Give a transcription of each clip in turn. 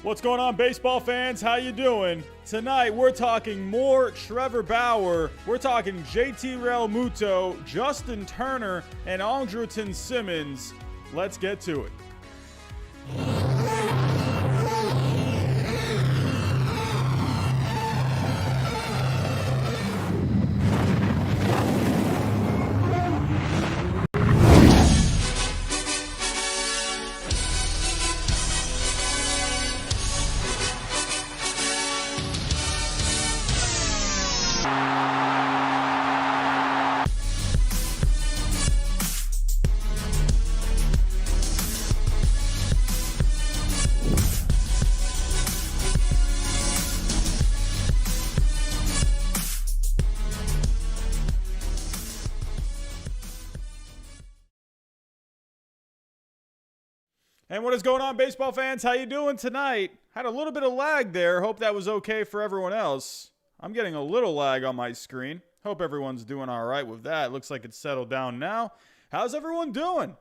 What's going on, baseball fans? How you doing? Tonight, we're talking more Trevor Bauer. We're talking JT Realmuto, Justin Turner, and Andrelton Simmons. Let's get to it. And what is going on, baseball fans? How you doing tonight? Had a little bit of lag there. Hope that was okay for everyone else. I'm getting a little lag on my screen. Hope everyone's doing all right with that. Looks like it's settled down now. How's everyone doing?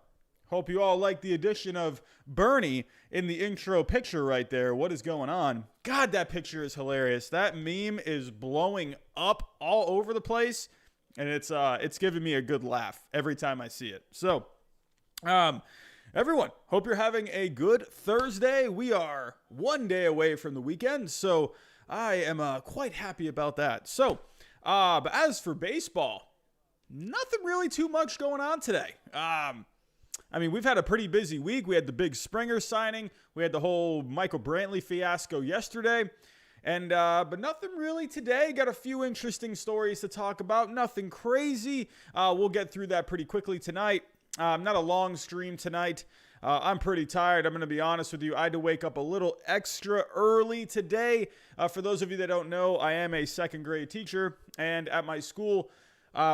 Hope you all like the addition of Bernie in the intro picture right there. What is going on? God, that picture is hilarious. That meme is blowing up all over the place, and it's giving me a good laugh every time I see it. So, everyone, hope you're having a good Thursday. We are one day away from the weekend, so I am quite happy about that. So, but as for baseball, nothing really too much going on today. We've had a pretty busy week. We had the big Springer signing. We had the whole Michael Brantley fiasco yesterday. And but nothing really today. Got a few interesting stories to talk about. Nothing crazy. We'll get through that pretty quickly tonight. Not a long stream tonight. I'm pretty tired. I'm going to be honest with you. I had to wake up a little extra early today. For those of you that don't know, I am a second grade teacher, and at my school,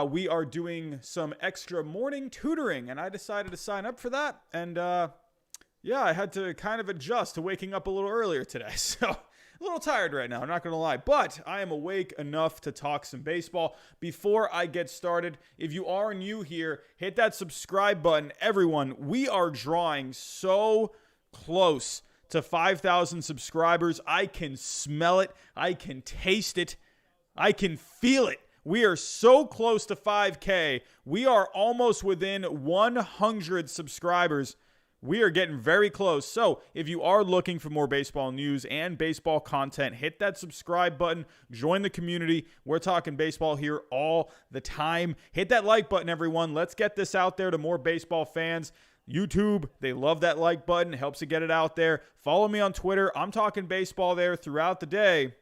we are doing some extra morning tutoring, and I decided to sign up for that. And I had to kind of adjust to waking up a little earlier today. So a little tired right now, I'm not going to lie, but I am awake enough to talk some baseball. Before I get started, if you are new here, hit that subscribe button. Everyone, we are drawing so close to 5,000 subscribers. I can smell it. I can taste it. I can feel it. We are so close to 5K. We are almost within 100 subscribers. We are getting very close. So if you are looking for more baseball news and baseball content, hit that subscribe button. Join the community. We're talking baseball here all the time. Hit that like button, everyone. Let's get this out there to more baseball fans. YouTube, they love that like button. It helps to get it out there. Follow me on Twitter. I'm talking baseball there throughout the day.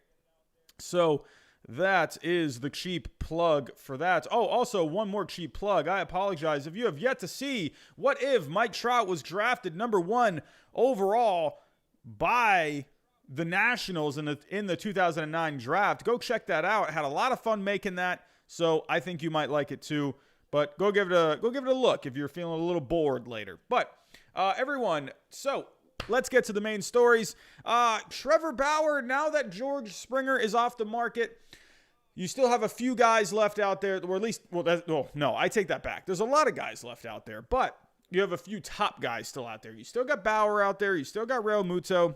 So that is the cheap plug for that. Oh, also one more cheap plug. I apologize. If you have yet to see What If Mike Trout was drafted number 1 overall by the Nationals in the 2009 draft, go check that out. Had a lot of fun making that, so I think you might like it too. But go give it a look if you're feeling a little bored later. But everyone, so let's get to the main stories. Trevor Bauer, now that George Springer is off the market, you still have a few guys left out there, or at least, I take that back. There's a lot of guys left out there, but you have a few top guys still out there. You still got Bauer out there. You still got Realmuto.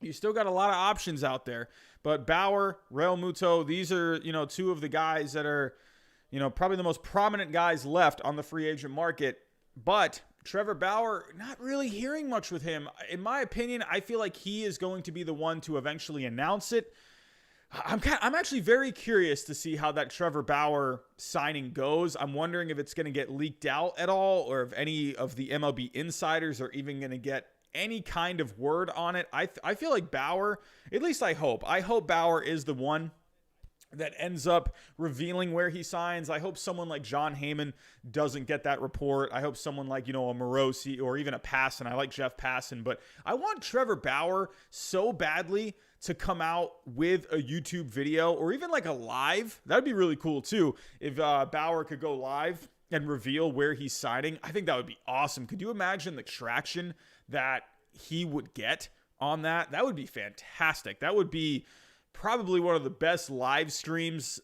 You still got a lot of options out there. But Bauer, Realmuto, these are, two of the guys that are, probably the most prominent guys left on the free agent market. But Trevor Bauer, not really hearing much with him. In my opinion, I feel like he is going to be the one to eventually announce it. I'm actually very curious to see how that Trevor Bauer signing goes. I'm wondering if it's going to get leaked out at all, or if any of the MLB insiders are even going to get any kind of word on it. I feel like Bauer, at least I hope Bauer is the one that ends up revealing where he signs. I hope someone like John Heyman doesn't get that report. I hope someone like, a Morosi or even a Passan. I like Jeff Passan, but I want Trevor Bauer so badly to come out with a YouTube video or even like a live. That'd be really cool too. If Bauer could go live and reveal where he's signing, I think that would be awesome. Could you imagine the traction that he would get on that? That would be fantastic. That would be probably one of the best live streams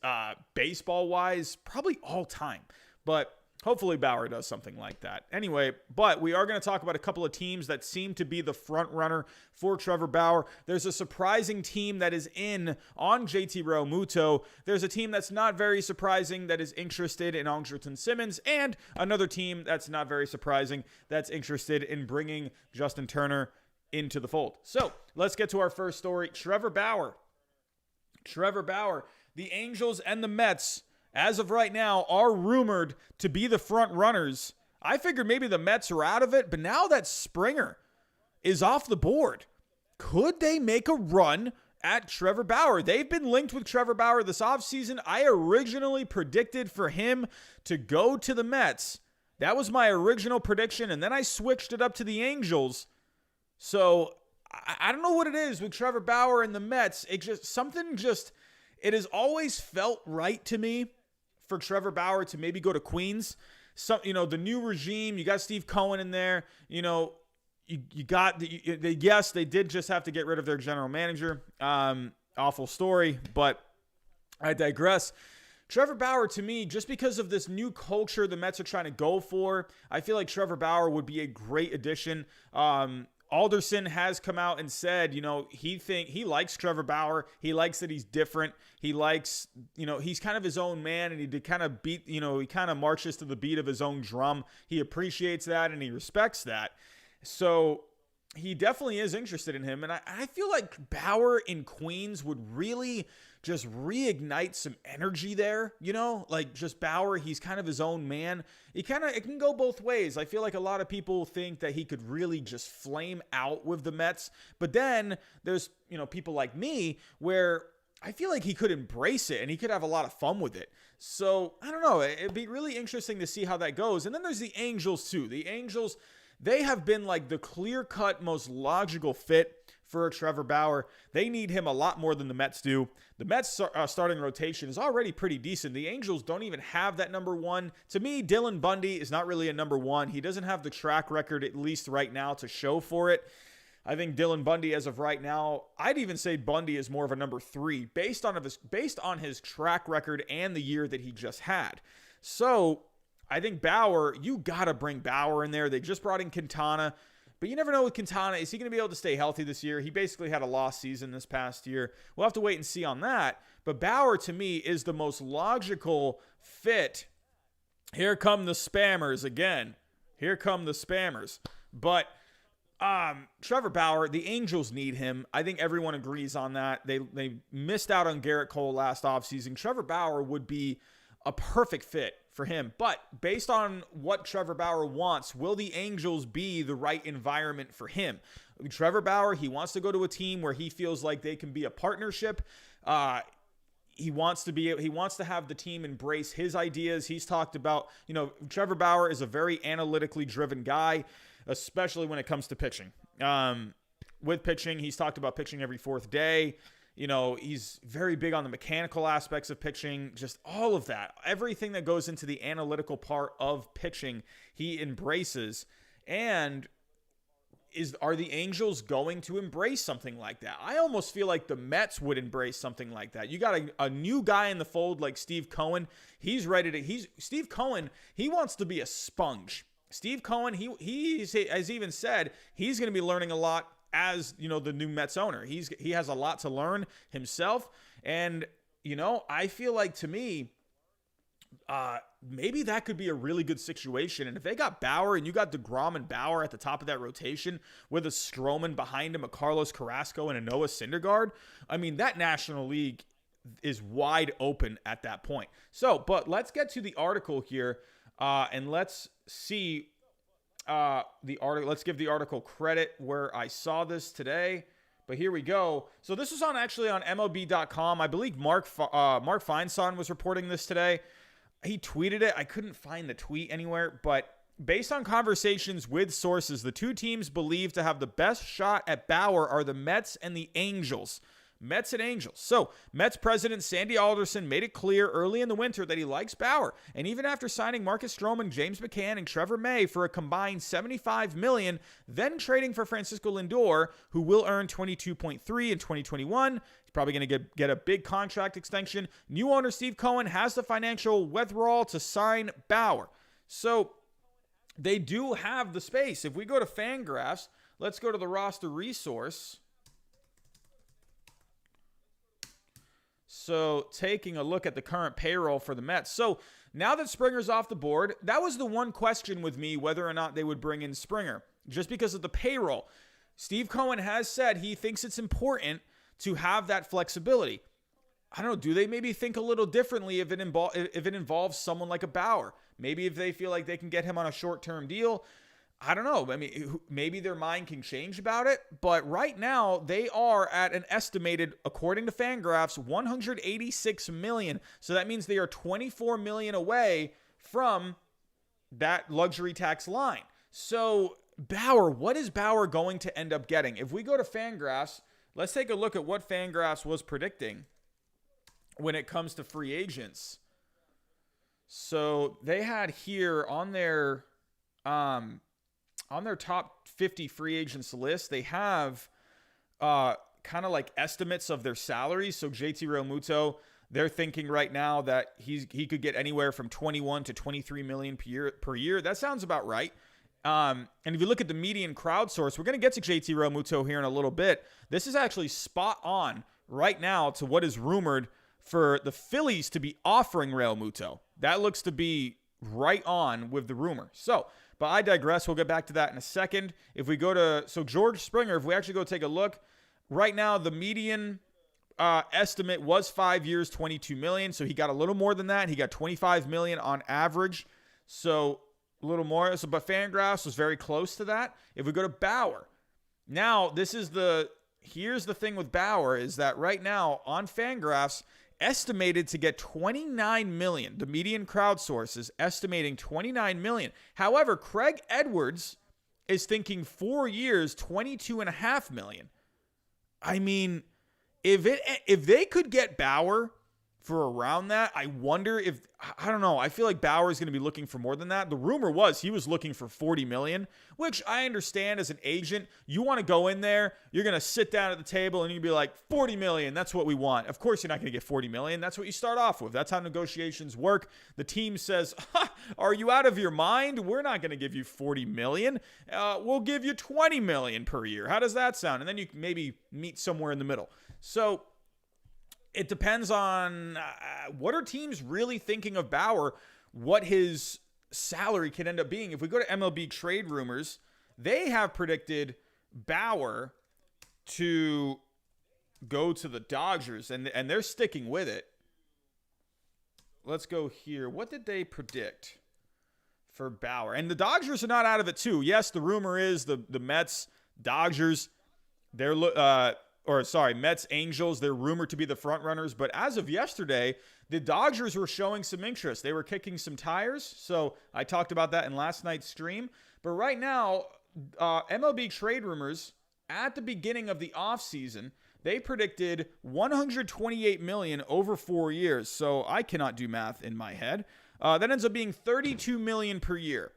baseball wise, probably all time. But Hopefully Bauer does something like that. Anyway, but we are going to talk about a couple of teams that seem to be the front runner for Trevor Bauer. There's a surprising team that is in on JT Realmuto. There's a team that's not very surprising that is interested in Andrelton Simmons, and another team that's not very surprising that's interested in bringing Justin Turner into the fold. So let's get to our first story. Trevor Bauer. The Angels and the Mets, as of right now, are rumored to be the front runners. I figured maybe the Mets are out of it, but now that Springer is off the board, could they make a run at Trevor Bauer? They've been linked with Trevor Bauer this offseason. I originally predicted for him to go to the Mets. That was my original prediction, and then I switched it up to the Angels. So I don't know what it is with Trevor Bauer and the Mets. It has always felt right to me for Trevor Bauer to maybe go to Queens. The new regime, you got Steve Cohen in there. You got yes, they did just have to get rid of their general manager. Awful story, but I digress. Trevor Bauer, to me, just because of this new culture the Mets are trying to go for, I feel like Trevor Bauer would be a great addition. Alderson has come out and said, he likes Trevor Bauer. He likes that he's different. He likes, he's kind of his own man, and he kind of marches to the beat of his own drum. He appreciates that and he respects that. So he definitely is interested in him. And I feel like Bauer in Queens would really just reignite some energy there, like just Bauer, he's kind of his own man. It can go both ways. I feel like a lot of people think that he could really just flame out with the Mets, but then there's, people like me where I feel like he could embrace it and he could have a lot of fun with it. So I don't know. It'd be really interesting to see how that goes. And then there's the Angels too. The Angels, they have been like the clear-cut, most logical fit for Trevor Bauer. They need him a lot more than the Mets do. The Mets starting rotation is already pretty decent. The Angels don't even have that number one. To me, Dylan Bundy is not really a number one. He doesn't have the track record, at least right now, to show for it. I think Dylan Bundy, as of right now, I'd even say Bundy is more of a number three based on his track record and the year that he just had. So I think Bauer, you got to bring Bauer in there. They just brought in Quintana. But you never know with Quintana. Is he going to be able to stay healthy this year? He basically had a lost season this past year. We'll have to wait and see on that. But Bauer, to me, is the most logical fit. Here come the spammers again. Here come the spammers. But Trevor Bauer, the Angels need him. I think everyone agrees on that. They missed out on Garrett Cole last offseason. Trevor Bauer would be a perfect fit for him. But based on what Trevor Bauer wants, will the Angels be the right environment for him? Trevor Bauer, he wants to go to a team where he feels like they can be a partnership. He wants to have the team embrace his ideas. He's talked about, Trevor Bauer is a very analytically driven guy, especially when it comes to pitching. With pitching, he's talked about pitching every fourth day. He's very big on the mechanical aspects of pitching, just all of that. Everything that goes into the analytical part of pitching, he embraces. And are the Angels going to embrace something like that? I almost feel like the Mets would embrace something like that. You got a new guy in the fold like Steve Cohen. Steve Cohen, he wants to be a sponge. Steve Cohen, he has even said he's going to be learning a lot as, the new Mets owner. He has a lot to learn himself. And, I feel like, to me, maybe that could be a really good situation. And if they got Bauer and you got DeGrom and Bauer at the top of that rotation with a Stroman behind him, a Carlos Carrasco and a Noah Syndergaard, that National League is wide open at that point. So, but let's get to the article here and let's see the article. Let's give the article credit where I saw this today. But here we go. So this was actually on MLB.com. I believe Mark Feinstein was reporting this today. He tweeted it. I couldn't find the tweet anywhere, but based on conversations with sources, the two teams believed to have the best shot at Bauer are the Mets and the Angels. Mets and Angels. So, Mets president Sandy Alderson made it clear early in the winter that he likes Bauer, and even after signing Marcus Stroman, James McCann, and Trevor May for a combined $75 million, then trading for Francisco Lindor, who will earn $22.3 in 2021. He's probably going to get a big contract extension. New owner Steve Cohen has the financial wherewithal to sign Bauer. So they do have the space. If we go to Fangraphs, let's go to the roster resource. So taking a look at the current payroll for the Mets. So now that Springer's off the board, that was the one question with me, whether or not they would bring in Springer, just because of the payroll. Steve Cohen has said he thinks it's important to have that flexibility. I don't know, do they maybe think a little differently if it involves someone like a Bauer? Maybe if they feel like they can get him on a short-term deal. I don't know. I mean, maybe their mind can change about it. But right now, they are at an estimated, according to Fangraphs, $186 million. So that means they are $24 million away from that luxury tax line. So Bauer, what is Bauer going to end up getting? If we go to Fangraphs, let's take a look at what Fangraphs was predicting when it comes to free agents. So they had here on their top 50 free agents list, they have kind of like estimates of their salaries. So JT Realmuto, they're thinking right now that he could get anywhere from 21 to 23 million per year. That sounds about right. And if you look at the median crowdsource, we're going to get to JT Realmuto here in a little bit. This is actually spot on right now to what is rumored for the Phillies to be offering Realmuto. That looks to be right on with the rumor. So, but I digress. We'll get back to that in a second. If we go to, so George Springer, if we actually go take a look, right now the median estimate was 5 years, 22 million. So he got a little more than that. He got 25 million on average. So a little more. So, but Fangraphs was very close to that. If we go to Bauer, now here's the thing with Bauer is that right now on Fangraphs, estimated to get 29 million. The median crowdsource is estimating 29 million. However, Craig Edwards is thinking 4 years, 22.5 million. I mean, if they could get Bauer for around that, I wonder if, I don't know, I feel like Bauer is going to be looking for more than that. The rumor was he was looking for 40 million, which I understand as an agent. You want to go in there, you're going to sit down at the table and you'll be like, 40 million, that's what we want. Of course, you're not going to get 40 million. That's what you start off with. That's how negotiations work. The team says, are you out of your mind? We're not going to give you 40 million. We'll give you 20 million per year. How does that sound? And then you maybe meet somewhere in the middle. So it depends on what are teams really thinking of Bauer, what his salary can end up being. If we go to MLB trade rumors, they have predicted Bauer to go to the Dodgers, and they're sticking with it. Let's go here. What did they predict for Bauer? And the Dodgers are not out of it too. Yes, the rumor is the Mets, Dodgers, Mets, Angels, they're rumored to be the front runners. But as of yesterday, the Dodgers were showing some interest. They were kicking some tires. So I talked about that in last night's stream. But right now, MLB trade rumors at the beginning of the offseason, they predicted 128 million over 4 years. So I cannot do math in my head. That ends up being 32 million per year.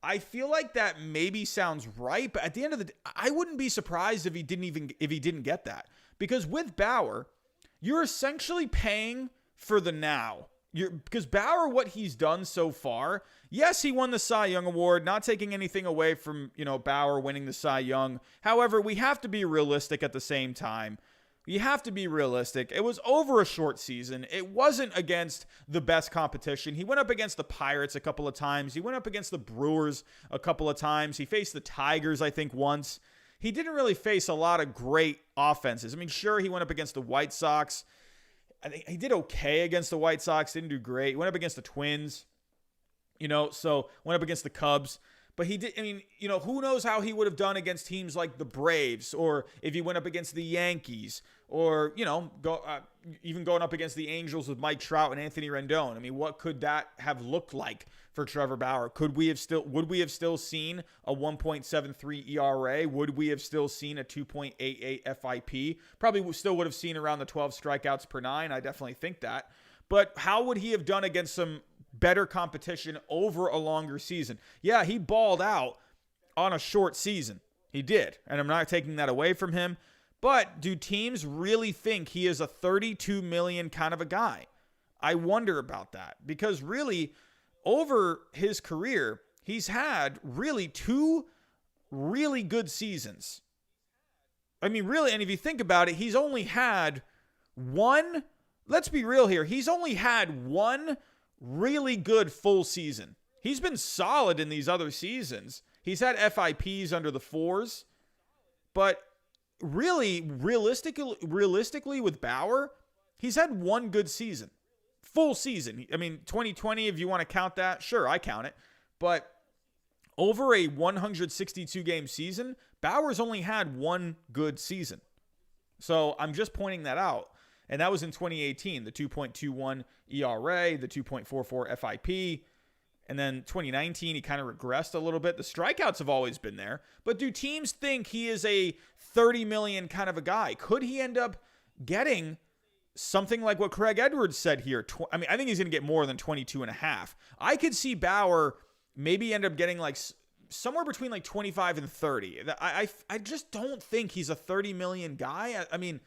I feel like that maybe sounds right, but at the end of the day, I wouldn't be surprised if he didn't get that. Because with Bauer, you're essentially paying for the now. Because Bauer, what he's done so far, yes, he won the Cy Young Award, not taking anything away from, Bauer winning the Cy Young. However, we have to be realistic at the same time. You have to be realistic. It was over a short season. It wasn't against the best competition. He went up against the Pirates a couple of times. He went up against the Brewers a couple of times. He faced the Tigers, I think, once. He didn't really face a lot of great offenses. I mean, sure, he went up against the White Sox. I think he did okay against the White Sox. Didn't do great. He went up against the Twins, so went up against the Cubs. But he did, who knows how he would have done against teams like the Braves, or if he went up against the Yankees, or, even going up against the Angels with Mike Trout and Anthony Rendon. I mean, what could that have looked like for Trevor Bauer? Would we have still seen a 1.73 ERA? Would we have still seen a 2.88 FIP? Probably still would have seen around the 12 strikeouts per nine. I definitely think that. But how would he have done against some better competition over a longer season? Yeah, he balled out on a short season. He did. And I'm not taking that away from him. But do teams really think he is a 32 million kind of a guy? I wonder about that. Because really, over his career, he's had really 2 really good seasons. I mean, really, and if you think about it, he's only had one, let's be real here, he's only had one really good full season. He's been solid in these other seasons. He's had FIPs under the 4s, but really, realistically with Bauer, he's had one good season. Full season. I mean, 2020, if you want to count that, sure, I count it. But over a 162 game season, Bauer's only had one good season. So I'm just pointing that out. And that was in 2018, the 2.21 ERA, the 2.44 FIP. And then 2019, he kind of regressed a little bit. The strikeouts have always been there. But do teams think he is a 30 million kind of a guy? Could he end up getting something like what Craig Edwards said here? I mean, I think he's going to get more than 22 and a half. I could see Bauer maybe end up getting like somewhere between like 25 and 30. I just don't think he's a 30 million guy. I mean,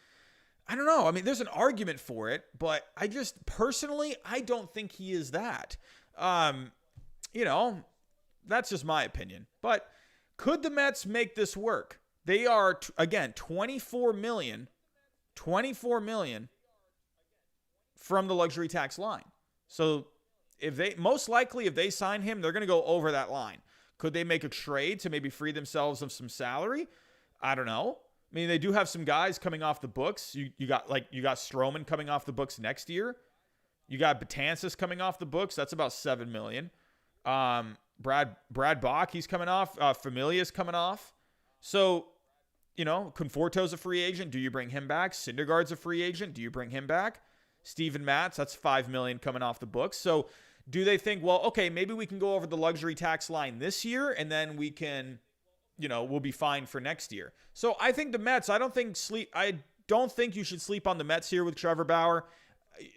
I don't know. I mean, there's an argument for it, but I just personally, I don't think he is that. You know, that's just my opinion. But could the Mets make this work? They are, again, 24 million from the luxury tax line. So most likely if they sign him, they're going to go over that line. Could they make a trade to maybe free themselves of some salary? I don't know. I mean, they do have some guys coming off the books. You got Stroman coming off the books next year. You got Betances coming off the books. That's about $7 million. Brad Bach, he's coming off. Familia's coming off. So, you know, Conforto's a free agent. Do you bring him back? Syndergaard's a free agent. Do you bring him back? Steven Matz, that's $5 million coming off the books. So do they think, well, okay, maybe we can go over the luxury tax line this year and then we can, you know, we'll be fine for next year. So I think the Mets, I don't think you should sleep on the Mets here with Trevor Bauer.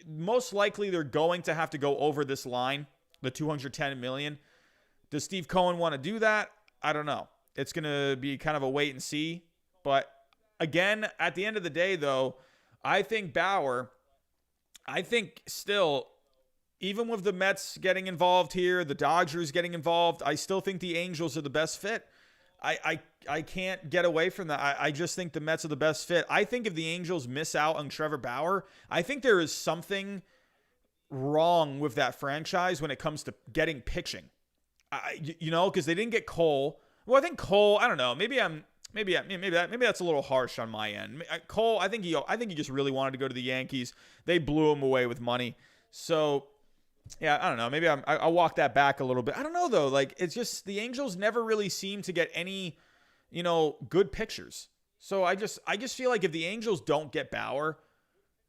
Most likely they're going to have to go over this line, the $210 million. Does Steve Cohen want to do that? I don't know. It's going to be kind of a wait and see. But again, at the end of the day, though, I think still, even with the Mets getting involved here, the Dodgers getting involved, I still think the Angels are the best fit. I can't get away from that. I just think the Mets are the best fit. I think if the Angels miss out on Trevor Bauer, I think there is something wrong with that franchise when it comes to getting pitching. You know, because they didn't get Cole. Well, I think Cole, I don't know. Maybe that's a little harsh on my end. Cole, I think he just really wanted to go to the Yankees. They blew him away with money. So, yeah, I don't know. Maybe I'll walk that back a little bit. I don't know though. Like, it's just the Angels never really seem to get any, you know, good pitchers. So I just feel like if the Angels don't get Bauer,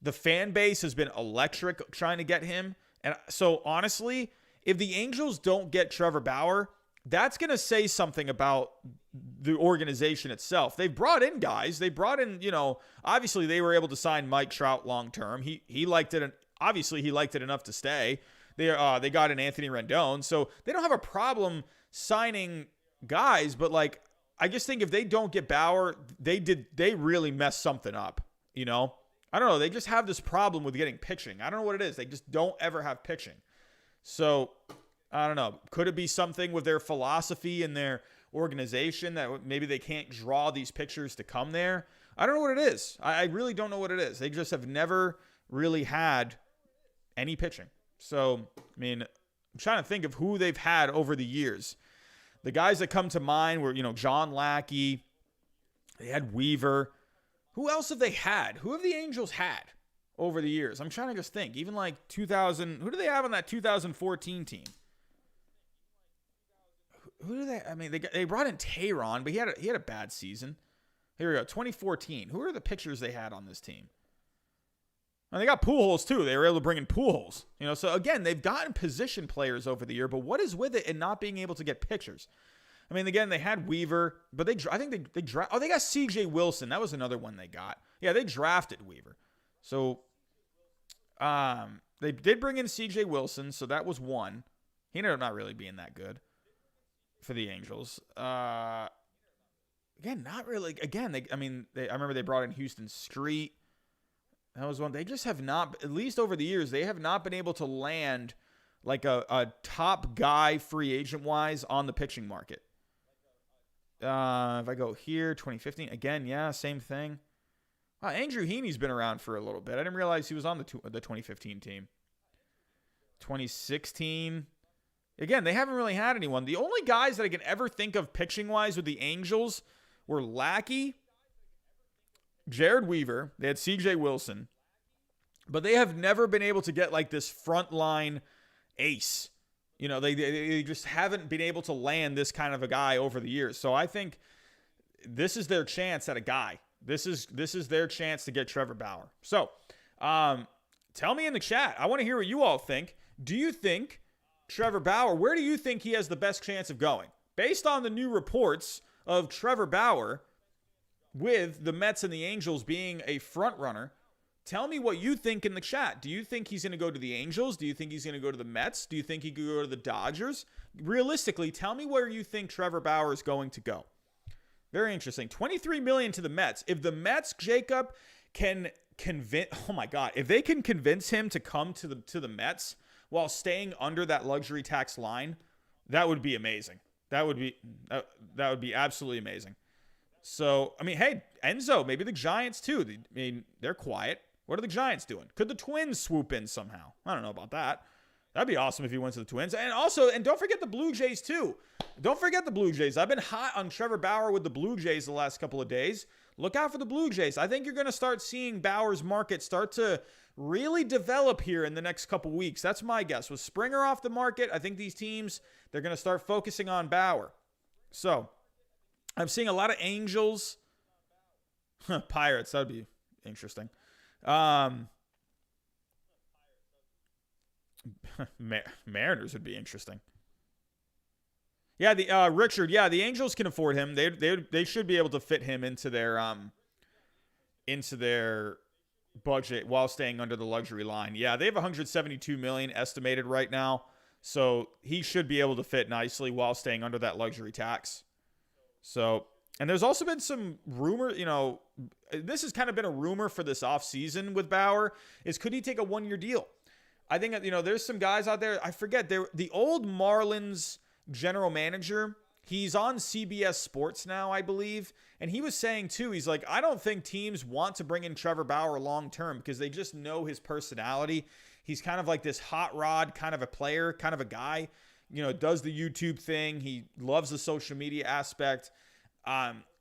the fan base has been electric trying to get him. And so honestly, if the Angels don't get Trevor Bauer, that's going to say something about the organization itself. They've brought in guys. They brought in, you know, obviously they were able to sign Mike Trout long-term. He liked it. Obviously he liked it enough to stay. They got in Anthony Rendon. So they don't have a problem signing guys, but like, I just think if they don't get Bauer, they really messed something up, you know? I don't know. They just have this problem with getting pitching. I don't know what it is. They just don't ever have pitching. So I don't know. Could it be something with their philosophy and their organization that maybe they can't draw these pitchers to come there? I don't know what it is. I really don't know what it is. They just have never really had any pitching. So, I mean, I'm trying to think of who they've had over the years. The guys that come to mind were, you know, John Lackey. They had Weaver. Who else have they had? Who have the Angels had over the years? I'm trying to just think. Even like 2000. Who do they have on that 2014 team? Who do they? I mean, they brought in Tayron, but he had a bad season. Here we go. 2014. Who are the pitchers they had on this team? And they got Pujols too. They were able to bring in Pujols. You know, so again, they've gotten position players over the year, but what is with it and not being able to get pitchers? I mean, again, they had Weaver, but I think they got C.J. Wilson. That was another one they got. Yeah, they drafted Weaver. So, they did bring in C.J. Wilson, so that was one. He ended up not really being that good for the Angels. Again, not really. Again, I remember they brought in Houston Street. That was one. They just have not, at least over the years, they have not been able to land like a top guy free agent wise on the pitching market. If I go here, 2015, again, yeah, same thing. Andrew Heaney's been around for a little bit. I didn't realize he was on the 2015 team. 2016. Again, they haven't really had anyone. The only guys that I can ever think of pitching-wise with the Angels were Lackey, Jared Weaver. They had C.J. Wilson. But they have never been able to get like this frontline ace. You know, they just haven't been able to land this kind of a guy over the years. So I think this is their chance at a guy. This is their chance to get Trevor Bauer. So tell me in the chat. I want to hear what you all think. Do you think Trevor Bauer, where do you think he has the best chance of going? Based on the new reports of Trevor Bauer with the Mets and the Angels being a front runner, tell me what you think in the chat. Do you think he's going to go to the Angels? Do you think he's going to go to the Mets? Do you think he could go to the Dodgers? Realistically, tell me where you think Trevor Bauer is going to go. Very interesting. $23 million to the Mets. If the Mets, Jacob, can convince, oh my God, if they can convince him to come to the Mets while staying under that luxury tax line, that would be amazing. That would be absolutely amazing. So, I mean, hey, Enzo, maybe the Giants too. I mean, they're quiet. What are the Giants doing? Could the Twins swoop in somehow? I don't know about that. That'd be awesome if he went to the Twins. And also, and don't forget the Blue Jays too. Don't forget the Blue Jays. I've been hot on Trevor Bauer with the Blue Jays the last couple of days. Look out for the Blue Jays. I think you're going to start seeing Bauer's market start to really develop here in the next couple weeks. That's my guess. With Springer off the market, I think these teams, they're going to start focusing on Bauer. So, I'm seeing a lot of Angels. Pirates, that would be interesting. Mariners would be interesting. Yeah, Richard. Yeah, the Angels can afford him. They should be able to fit him into their budget while staying under the luxury line. Yeah, they have $172 million estimated right now, so he should be able to fit nicely while staying under that luxury tax. So, and there's also been some rumor. You know, this has kind of been a rumor for this offseason with Bauer. Is could he take a 1-year deal? I think, you know, there's some guys out there. I forget. The old Marlins general manager, he's on CBS Sports now, I believe. And he was saying, too, he's like, I don't think teams want to bring in Trevor Bauer long-term because they just know his personality. He's kind of like this hot rod kind of a player, kind of a guy, you know, does the YouTube thing. He loves the social media aspect.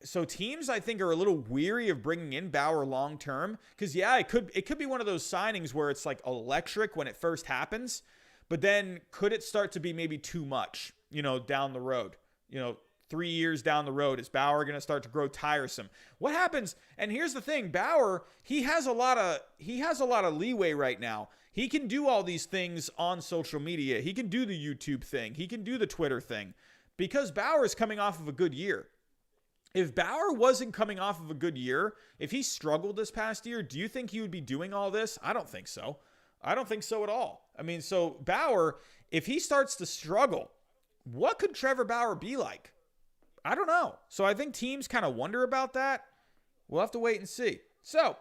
So teams, I think, are a little weary of bringing in Bauer long-term because, yeah, it could be one of those signings where it's like electric when it first happens, but then could it start to be maybe too much, you know, down the road? You know, 3 years down the road, is Bauer going to start to grow tiresome? What happens? And here's the thing, Bauer, he has a lot of leeway right now. He can do all these things on social media. He can do the YouTube thing. He can do the Twitter thing because Bauer is coming off of a good year. If Bauer wasn't coming off of a good year, if he struggled this past year, do you think he would be doing all this? I don't think so. I don't think so at all. I mean, so Bauer, if he starts to struggle, what could Trevor Bauer be like? I don't know. So I think teams kind of wonder about that. We'll have to wait and see. So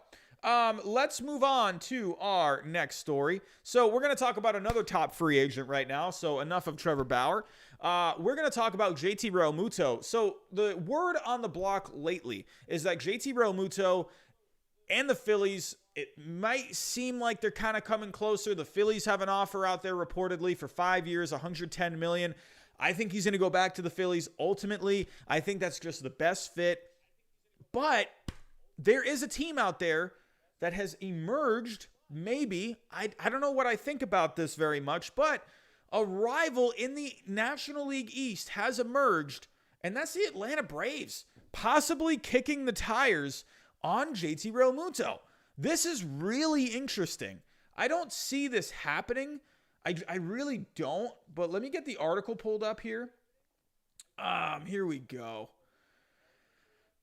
let's move on to our next story. So we're going to talk about another top free agent right now. So enough of Trevor Bauer. We're going to talk about JT Realmuto. So the word on the block lately is that JT Realmuto and the Phillies, it might seem like they're kind of coming closer. The Phillies have an offer out there reportedly for 5 years, $110 million. I think he's going to go back to the Phillies. Ultimately, I think that's just the best fit. But there is a team out there that has emerged, maybe. I don't know what I think about this very much, but a rival in the National League East has emerged, and that's the Atlanta Braves, possibly kicking the tires on JT Realmuto. This is really interesting. I don't see this happening. I really don't, but let me get the article pulled up here. Here we go.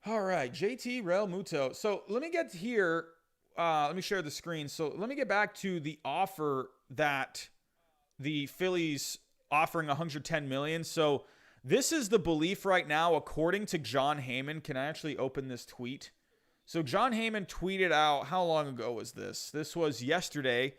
All right, JT Realmuto. So let me get here. Let me share the screen. So let me get back to the offer that the Phillies offering $110 million. So this is the belief right now, according to John Heyman. Can I actually open this tweet? So John Heyman tweeted out, how long ago was this? This was yesterday.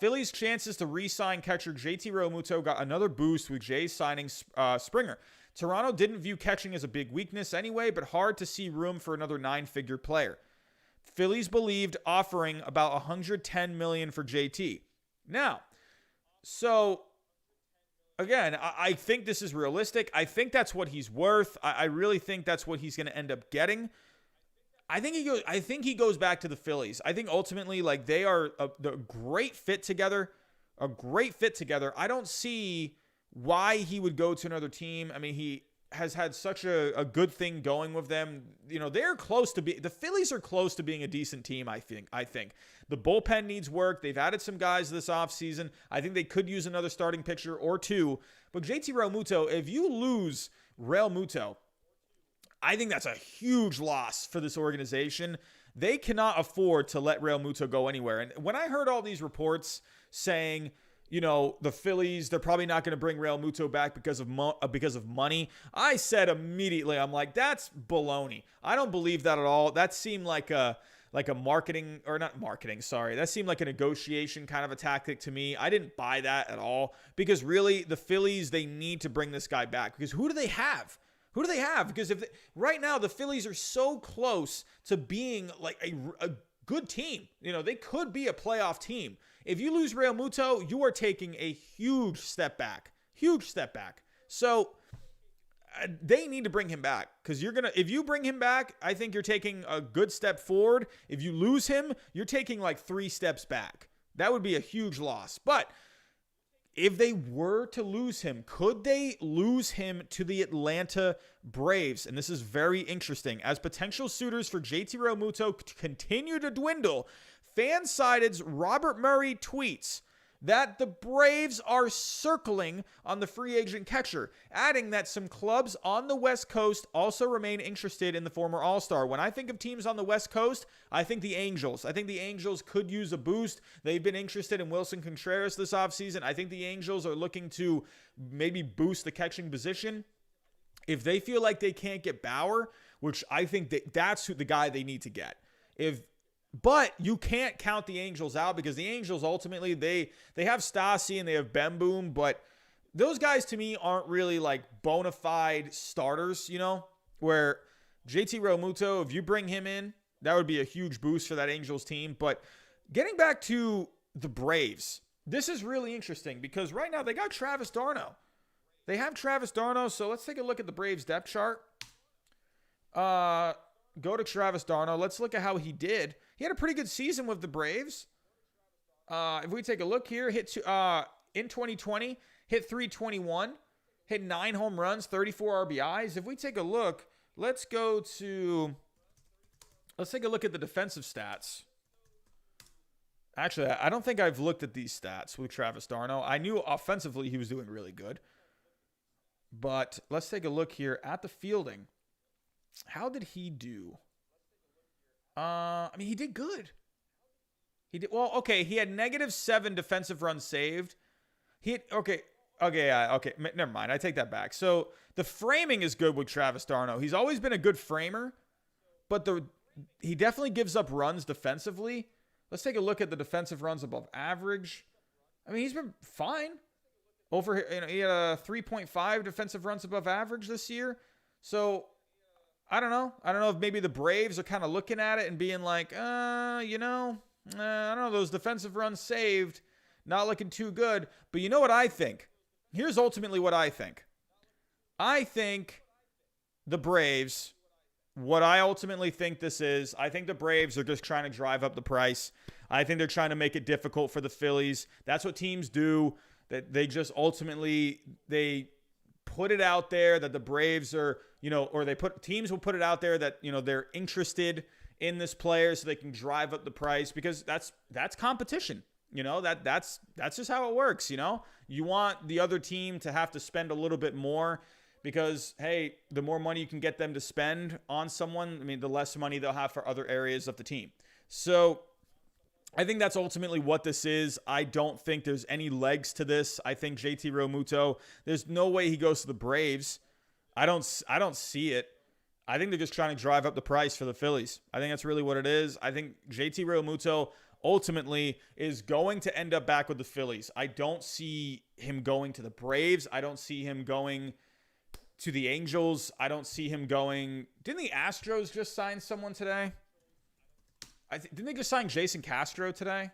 Phillies' chances to re-sign catcher JT Realmuto got another boost with Jays signing Springer. Toronto didn't view catching as a big weakness anyway, but hard to see room for another 9-figure player. Phillies believed offering about $110 million for JT. Now, so again, I think this is realistic. I think that's what he's worth. I really think that's what he's going to end up getting. I think he goes back to the Phillies. I think ultimately, like, they are a great fit together. A great fit together. I don't see why he would go to another team. I mean, he has had such a good thing going with them. You know, they're close to the Phillies are close to being a decent team, I think. The bullpen needs work. They've added some guys this offseason. I think they could use another starting pitcher or two. But JT Realmuto, if you lose Realmuto, I think that's a huge loss for this organization. They cannot afford to let Realmuto go anywhere. And when I heard all these reports saying, you know, the Phillies, they're probably not going to bring Realmuto back because of money, I said immediately, I'm like, that's baloney. I don't believe that at all. That seemed like a marketing, or not marketing, sorry. That seemed like a negotiation kind of a tactic to me. I didn't buy that at all, because really the Phillies, they need to bring this guy back, because who do they have? Who do they have? Because right now the Phillies are so close to being like a good team. You know, they could be a playoff team. If you lose Realmuto, you are taking a huge step back. Huge step back. So they need to bring him back, because if you bring him back, I think you're taking a good step forward. If you lose him, you're taking like 3 steps back. That would be a huge loss. But if they were to lose him, could they lose him to the Atlanta Braves? And this is very interesting. As potential suitors for JT Realmuto continue to dwindle, Fansided's Robert Murray tweets that the Braves are circling on the free agent catcher, adding that some clubs on the West Coast also remain interested in the former All-Star. When I think of teams on the West Coast, I think the Angels. I think the Angels could use a boost. They've been interested in Wilson Contreras this offseason. I think the Angels are looking to maybe boost the catching position. If they feel like they can't get Bauer, which I think that's the guy they need to get. But you can't count the Angels out, because the Angels ultimately, they have Stassi and they have Ben Boom, but those guys to me aren't really like bona fide starters, you know, where JT Realmuto, if you bring him in, that would be a huge boost for that Angels team. But getting back to the Braves, this is really interesting, because right now they got Travis d'Arnaud. They have Travis d'Arnaud, so let's take a look at the Braves depth chart. Go to Travis d'Arnaud. Let's look at how he did. He had a pretty good season with the Braves. If we take a look here, in 2020, hit 321, hit 9 home runs, 34 RBIs. If we take a look, let's take a look at the defensive stats. Actually, I don't think I've looked at these stats with Travis d'Arnaud. I knew offensively he was doing really good. But let's take a look here at the fielding. How did he do? I mean, he did good. He did well. Okay, he had -7 defensive runs saved. Okay. Never mind. I take that back. So the framing is good with Travis d'Arnaud. He's always been a good framer, but he definitely gives up runs defensively. Let's take a look at the defensive runs above average. I mean, he's been fine. He had a 3.5 defensive runs above average this year. So I don't know. I don't know if maybe the Braves are kind of looking at it and being like, I don't know, those defensive runs saved, not looking too good. But you know what I think? Here's ultimately what I think. I think the Braves, what I ultimately think this is, I think the Braves are just trying to drive up the price. I think they're trying to make it difficult for the Phillies. That's what teams do. That they just ultimately, they put it out there that the Braves are, or teams will put it out there that, they're interested in this player so they can drive up the price, because that's competition. That's just how it works. You want the other team to have to spend a little bit more, because, hey, the more money you can get them to spend on someone, I mean, the less money they'll have for other areas of the team. So I think that's ultimately what this is. I don't think there's any legs to this. I think JT Realmuto, there's no way he goes to the Braves. I don't see it. I think they're just trying to drive up the price for the Phillies. I think that's really what it is. I think JT Realmuto ultimately is going to end up back with the Phillies. I don't see him going to the Braves. I don't see him going to the Angels. I don't see him going. Didn't the Astros just sign someone today? Didn't they just sign Jason Castro today?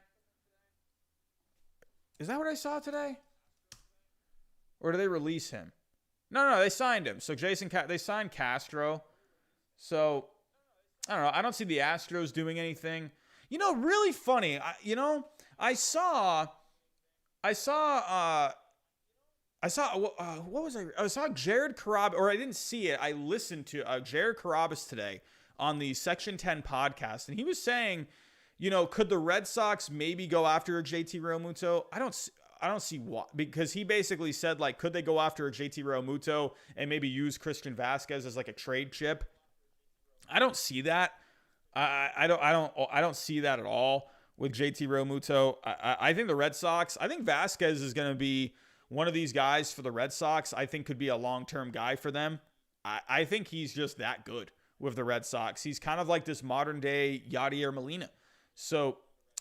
Is that what I saw today? Or did they release him? No, they signed him. So they signed Castro. So I don't know. I don't see the Astros doing anything. Really funny. I saw what was I saw Jared Carrabis, or I didn't see it. I listened to Jared Carrabis today on the Section 10 podcast, and he was saying, could the Red Sox maybe go after a JT Realmuto? I don't see why, because he basically said, like, could they go after a JT Realmuto and maybe use Christian Vasquez as like a trade chip? I don't see that. I don't see that at all with JT Realmuto. I think the Red Sox, I think Vasquez is going to be one of these guys for the Red Sox. I think could be a long-term guy for them. I think he's just that good with the Red Sox. He's kind of like this modern day Yadier Molina. So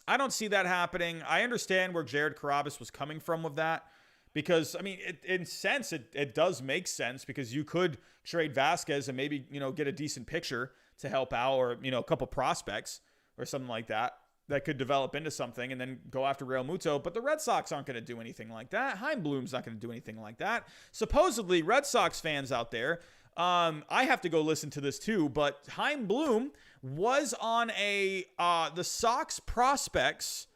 I don't see that happening. I understand where Jared Carrabis was coming from with that, because, I mean, in sense, it does make sense, because you could trade Vasquez and maybe, get a decent pitcher to help out, or, a couple prospects or something like that could develop into something, and then go after Realmuto. But the Red Sox aren't going to do anything like that. Chaim Bloom's not going to do anything like that. Supposedly, Red Sox fans out there, I have to go listen to this too, but Chaim Bloom was on the Sox Prospects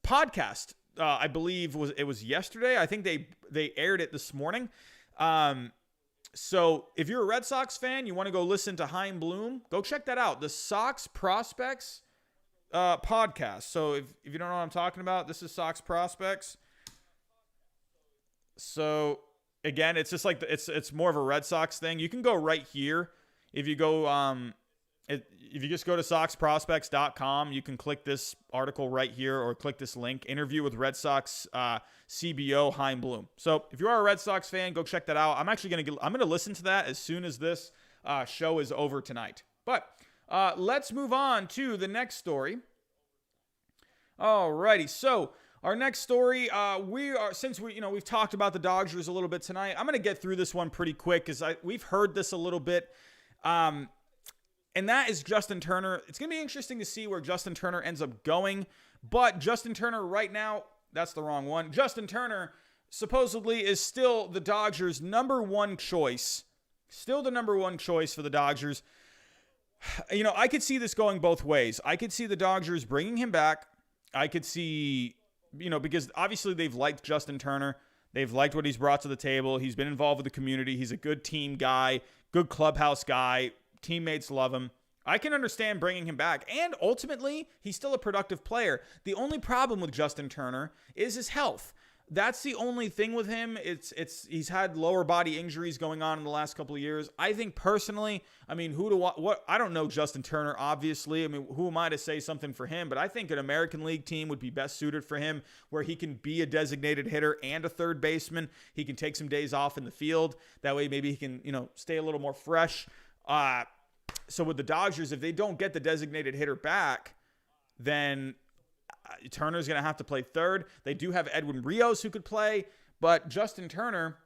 podcast. I believe it was yesterday. I think they aired it this morning. So if you're a Red Sox fan, you want to go listen to Chaim Bloom, go check that out. The Sox Prospects podcast. So if you don't know what I'm talking about, this is Sox Prospects. So again, it's just like it's more of a Red Sox thing. You can go right here. If you go if you just go to soxprospects.com, you can click this article right here, or click this link, interview with Red Sox CBO Chaim Bloom. So if you are a Red Sox fan, go check that out. I'm actually going to listen to that as soon as this show is over tonight. But let's move on to the next story. Alrighty, so our next story, we've talked about the Dodgers a little bit tonight. I'm going to get through this one pretty quick, because we've heard this a little bit. And that is Justin Turner. It's going to be interesting to see where Justin Turner ends up going. But Justin Turner right now, that's the wrong one. Justin Turner supposedly is still the Dodgers' number one choice. Still the number one choice for the Dodgers. I could see this going both ways. I could see the Dodgers bringing him back. I could see, because obviously they've liked Justin Turner. They've liked what he's brought to the table. He's been involved with the community. He's a good team guy, good clubhouse guy. Teammates love him. I can understand bringing him back. And ultimately, he's still a productive player. The only problem with Justin Turner is his health. That's the only thing with him. He's had lower body injuries going on in the last couple of years. I think personally, I mean, I don't know Justin Turner, obviously. I mean, who am I to say something for him? But I think an American League team would be best suited for him, where he can be a designated hitter and a third baseman. He can take some days off in the field. That way, maybe he can, stay a little more fresh. So with the Dodgers, if they don't get the designated hitter back, then Turner's going to have to play third. They do have Edwin Rios who could play, but Justin Turner,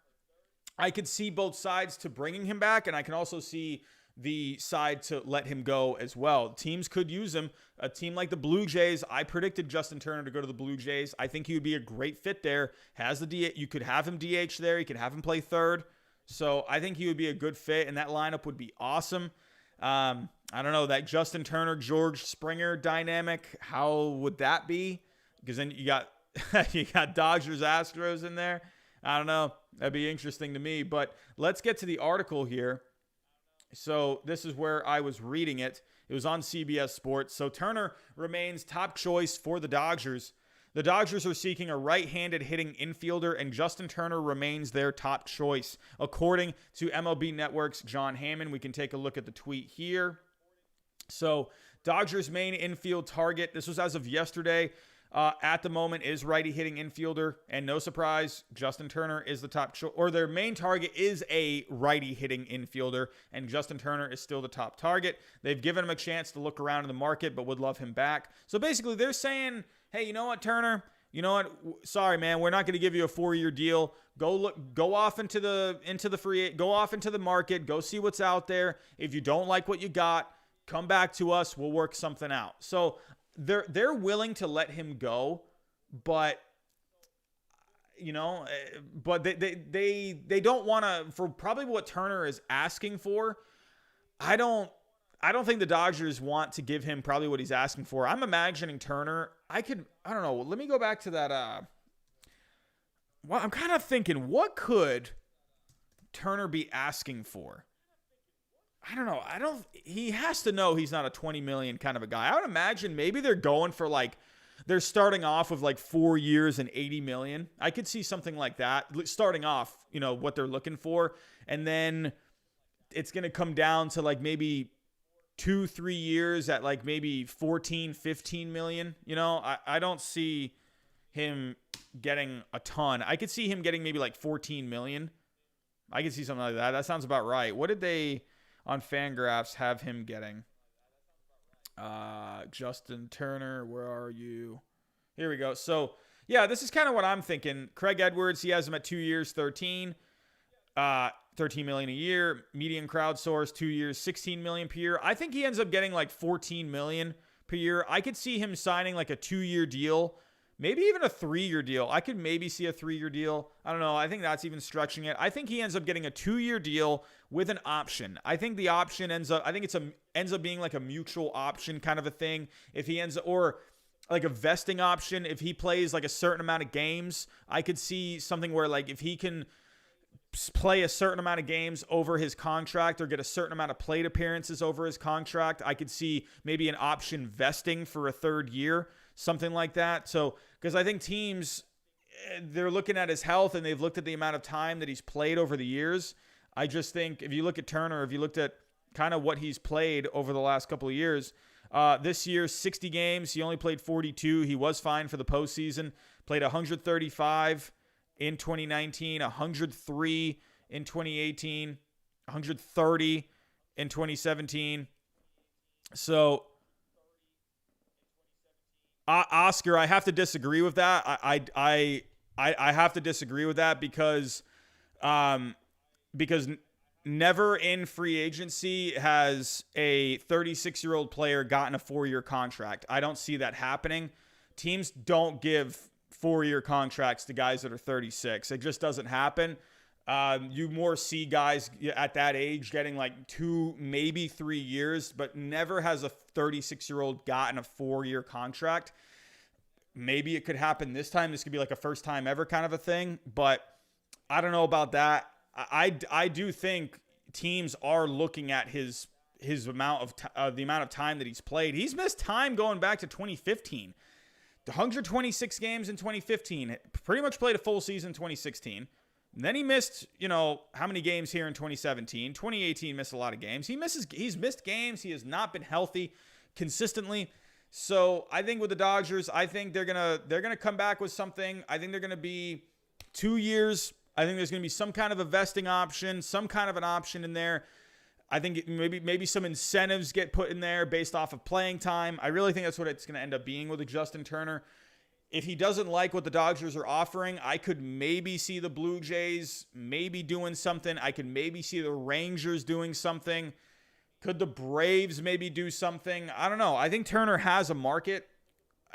I could see both sides to bringing him back, and I can also see the side to let him go as well. Teams could use him. A team like the Blue Jays, I predicted Justin Turner to go to the Blue Jays. I think he would be a great fit there. You could have him DH there. You could have him play third. So I think he would be a good fit, and that lineup would be awesome. I don't know, that Justin Turner, George Springer dynamic, how would that be? Because then you got Dodgers, Astros in there. I don't know. That'd be interesting to me. But let's get to the article here. So this is where I was reading it. It was on CBS Sports. So Turner remains top choice for the Dodgers. The Dodgers are seeking a right-handed hitting infielder, and Justin Turner remains their top choice, according to MLB Network's John Hammond. We can take a look at the tweet here. So Dodgers' main infield target, this was as of yesterday, at the moment is righty hitting infielder, and no surprise, Justin Turner is the top or their main target is a righty hitting infielder, and Justin Turner is still the top target. They've given him a chance to look around in the market, but would love him back. So basically, they're saying, hey, you know what, Turner? You know what? Sorry, man, we're not going to give you a 4-year deal. Go off into the market. Go see what's out there. If you don't like what you got, come back to us. We'll work something out. So they're willing to let him go, but they don't want to, for probably what Turner is asking for. I don't think the Dodgers want to give him probably what he's asking for. I'm imagining Turner. I don't know. Let me go back to that. Well, I'm kind of thinking, what could Turner be asking for? I don't know. He has to know he's not a $20 million kind of a guy. I would imagine maybe they're going for they're starting off with 4 years and $80 million. I could see something like that starting off, what they're looking for. And then it's going to come down to maybe 2-3 years at maybe 14-15 million. I don't see him getting a ton. I could see him getting maybe 14 million. I could see something like that. That sounds about right. What did they on Fangraphs have him getting? Justin Turner, where are you? Here we go. So yeah, this is kind of what I'm thinking. Craig Edwards, he has him at 2 years, 13 million a year. Median crowdsource, 2 years, 16 million per year. I think he ends up getting 14 million per year. I could see him signing a 2-year deal, maybe even a 3-year deal. I could maybe see a 3-year deal. I don't know. I think that's even stretching it. I think he ends up getting a 2-year deal with an option. I think the option ends up being a mutual option kind of a thing. If he or a vesting option, if he plays a certain amount of games, I could see something where if he can play a certain amount of games over his contract or get a certain amount of plate appearances over his contract, I could see maybe an option vesting for a 3rd year, something like that. So, because I think teams, they're looking at his health and they've looked at the amount of time that he's played over the years. I just think if you look at Turner, if you looked at kind of what he's played over the last couple of years, this year, 60 games, he only played 42. He was fine for the postseason, played 135 in 2019, 103 in 2018, 130 in 2017. So, Oscar, I have to disagree with that. I have to disagree with that because never in free agency has a 36-year-old player gotten a 4-year contract. I don't see that happening. Teams don't give 4-year contracts to guys that are 36. It just doesn't happen. You more see guys at that age getting 2, maybe 3 years, but never has a 36-year-old gotten a 4-year contract. Maybe it could happen this time. This could be a first time ever kind of a thing, but I don't know about that. I do think teams are looking at his amount of the amount of time that he's played. He's missed time going back to 2015. 126 games in 2015. Pretty much played a full season in 2016. And then he missed, how many games here in 2017? 2018 missed a lot of games. He's missed games. He has not been healthy consistently. So I think with the Dodgers, I think they're gonna come back with something. I think they're gonna be 2 years. I think there's gonna be some kind of a vesting option, some kind of an option in there. I think maybe some incentives get put in there based off of playing time. I really think that's what it's going to end up being with Justin Turner. If he doesn't like what the Dodgers are offering, I could maybe see the Blue Jays maybe doing something. I could maybe see the Rangers doing something. Could the Braves maybe do something? I don't know. I think Turner has a market.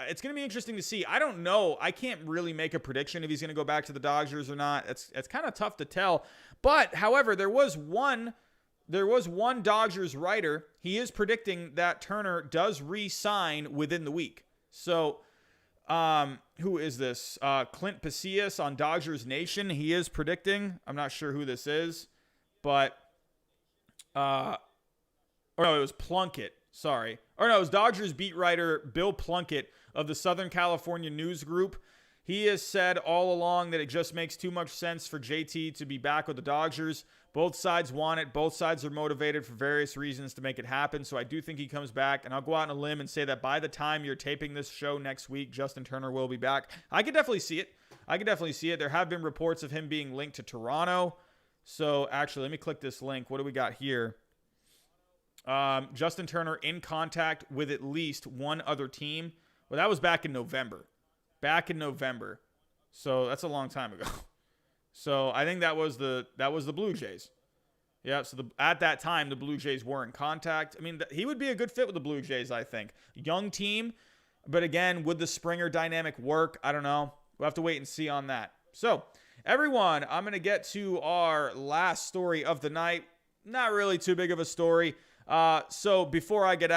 It's going to be interesting to see. I don't know. I can't really make a prediction if he's going to go back to the Dodgers or not. It's kind of tough to tell. But, however, there was one Dodgers writer. He is predicting that Turner does re-sign within the week. So, who is this? Clint Pasillas on Dodgers Nation. He is predicting. I'm not sure who this is, but, or no, it was Plunkett. Sorry. Or no, it was Dodgers beat writer Bill Plunkett of the Southern California News Group. He has said all along that it just makes too much sense for JT to be back with the Dodgers, Both sides want it. Both sides are motivated for various reasons to make it happen. So I do think he comes back. And I'll go out on a limb and say that by the time you're taping this show next week, Justin Turner will be back. I could definitely see it. There have been reports of him being linked to Toronto. So actually, let me click this link. What do we got here? Justin Turner in contact with at least one other team. Well, that was back in November. So that's a long time ago. So I think that was the Blue Jays. Yeah, so at that time, the Blue Jays were in contact. I mean, he would be a good fit with the Blue Jays, I think. Young team, but again, would the Springer dynamic work? I don't know. We'll have to wait and see on that. So, everyone, I'm going to get to our last story of the night. Not really too big of a story. So before I get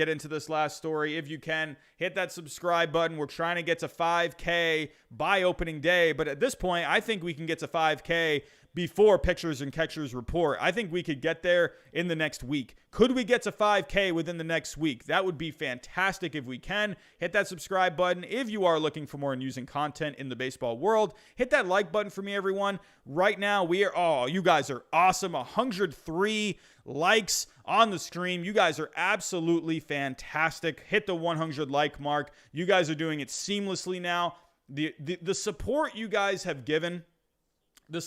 into this last story, if you can, hit that subscribe button. We're trying to get to 5K by opening day, but at this point, I think we can get to 5K before Pictures and Catchers report. I think we could get there in the next week. Could we get to 5K within the next week? That would be fantastic if we can. Hit that subscribe button if you are looking for more amusing content in the baseball world. Hit that like button for me, everyone. Right now, you guys are awesome. 103 likes on the stream. You guys are absolutely fantastic. Hit the 100 like mark. You guys are doing it seamlessly now. The support you guys have given, ever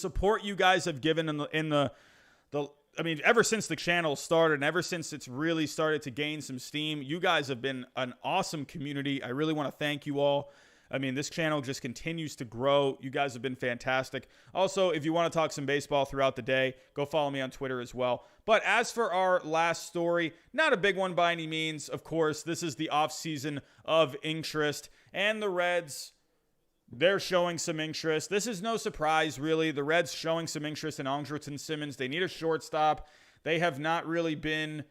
since the channel started and ever since it's really started to gain some steam, you guys have been an awesome community. I really want to thank you all. I mean, this channel just continues to grow. You guys have been fantastic. Also, if you want to talk some baseball throughout the day, go follow me on Twitter as well. But as for our last story, not a big one by any means. Of course, this is the offseason of interest, and the Reds, they're showing some interest. This is no surprise, really. The Reds showing some interest in Andrelton Simmons. They need a shortstop. They have not really been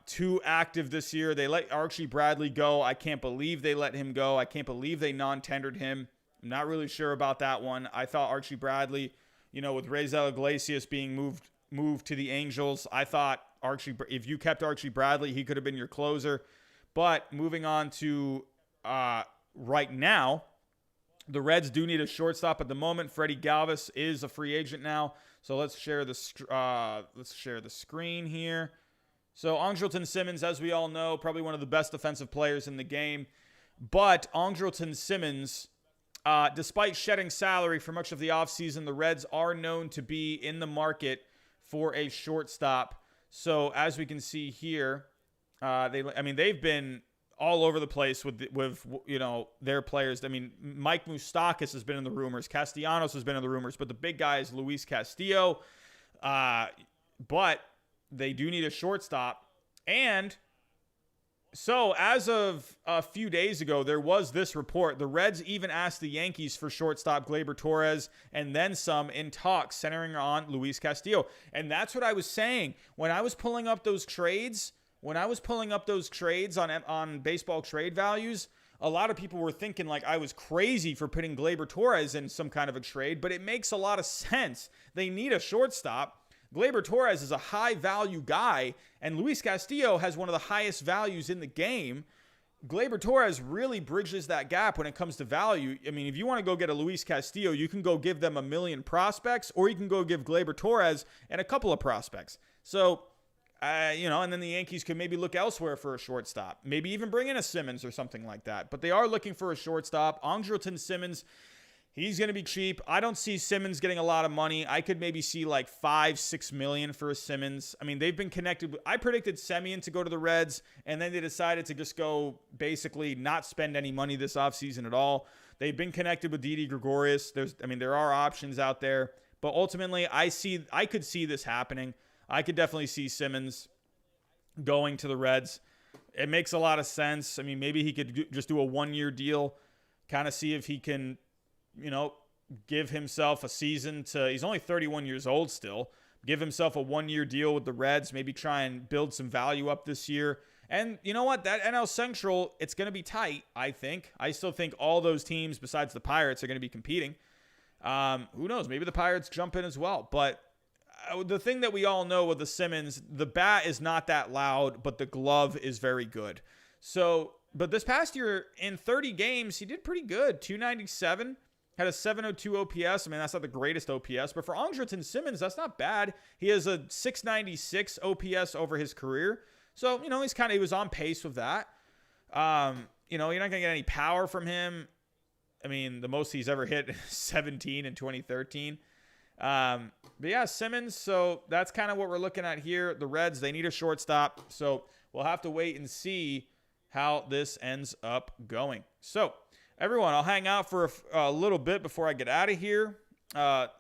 too active this year. They let Archie Bradley go. I can't believe they let him go. I can't believe they non-tendered him. I'm not really sure about that one. I thought Archie Bradley, with Raisel Iglesias being moved to the Angels, I thought if you kept Archie Bradley, he could have been your closer. But moving on to right now, the Reds do need a shortstop at the moment. Freddie Galvis is a free agent now. So let's share the screen here. So Andrelton Simmons, as we all know, probably one of the best defensive players in the game. But Andrelton Simmons, despite shedding salary for much of the offseason, the Reds are known to be in the market for a shortstop. So as we can see here, they've been all over the place with their players. I mean, Mike Moustakas has been in the rumors. Castellanos has been in the rumors. But the big guy is Luis Castillo. But they do need a shortstop. And so as of a few days ago, there was this report. The Reds even asked the Yankees for shortstop Gleyber Torres and then some in talks centering on Luis Castillo. And that's what I was saying. When I was pulling up those trades on baseball trade values, a lot of people were thinking like I was crazy for putting Gleyber Torres in some kind of a trade, but it makes a lot of sense. They need a shortstop. Gleyber Torres is a high-value guy, and Luis Castillo has one of the highest values in the game. Gleyber Torres really bridges that gap when it comes to value. I mean, if you want to go get a Luis Castillo, you can go give them 1 million prospects, or you can go give Gleyber Torres and a couple of prospects. So, and then the Yankees could maybe look elsewhere for a shortstop. Maybe even bring in a Simmons or something like that. But they are looking for a shortstop. Andrelton Simmons, he's going to be cheap. I don't see Simmons getting a lot of money. I could maybe see like $5-6 million for a Simmons. I mean, they've been connected. I predicted Semien to go to the Reds, and then they decided to just go basically not spend any money this offseason at all. They've been connected with Didi Gregorius. There are options out there. But ultimately, I could see this happening. I could definitely see Simmons going to the Reds. It makes a lot of sense. I mean, maybe he could just do a 1-year deal, kind of see if he can, give himself a season he's only 31 years old still, give himself a 1-year deal with the Reds, maybe try and build some value up this year. And you know what? That NL Central, it's going to be tight, I think. I still think all those teams besides the Pirates are going to be competing. Who knows? Maybe the Pirates jump in as well. But the thing that we all know with the Simmons, the bat is not that loud, but the glove is very good. So, but this past year in 30 games, he did pretty good. 297, Had a 702 OPS. I mean, that's not the greatest OPS, but for Andrelton Simmons, that's not bad. He has a 696 OPS over his career. So, you know, he was on pace with that. You know, you're not going to get any power from him. I mean, the most he's ever hit is 17 in 2013. But yeah, Simmons. So that's kind of what we're looking at here. The Reds, they need a shortstop. So we'll have to wait and see how this ends up going. So everyone, I'll hang out for a little bit before I get out of here.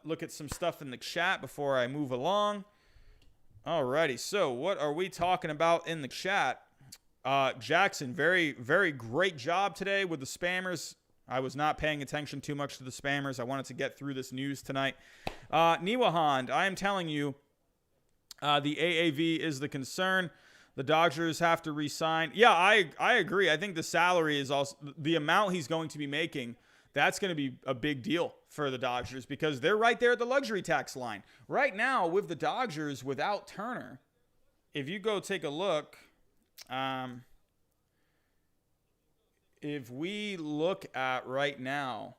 Look at some stuff in the chat before I move along. Alrighty, so what are we talking about in the chat? Jackson, very, very great job today with the spammers. I was not paying attention too much to the spammers. I wanted to get through this news tonight. Niwahand, I am telling you, the AAV is the concern. The Dodgers have to re-sign. Yeah, I agree. I think the salary is also the amount he's going to be making. That's going to be a big deal for the Dodgers because they're right there at the luxury tax line. Right now, with the Dodgers without Turner, if you go take a look, if we look at right now,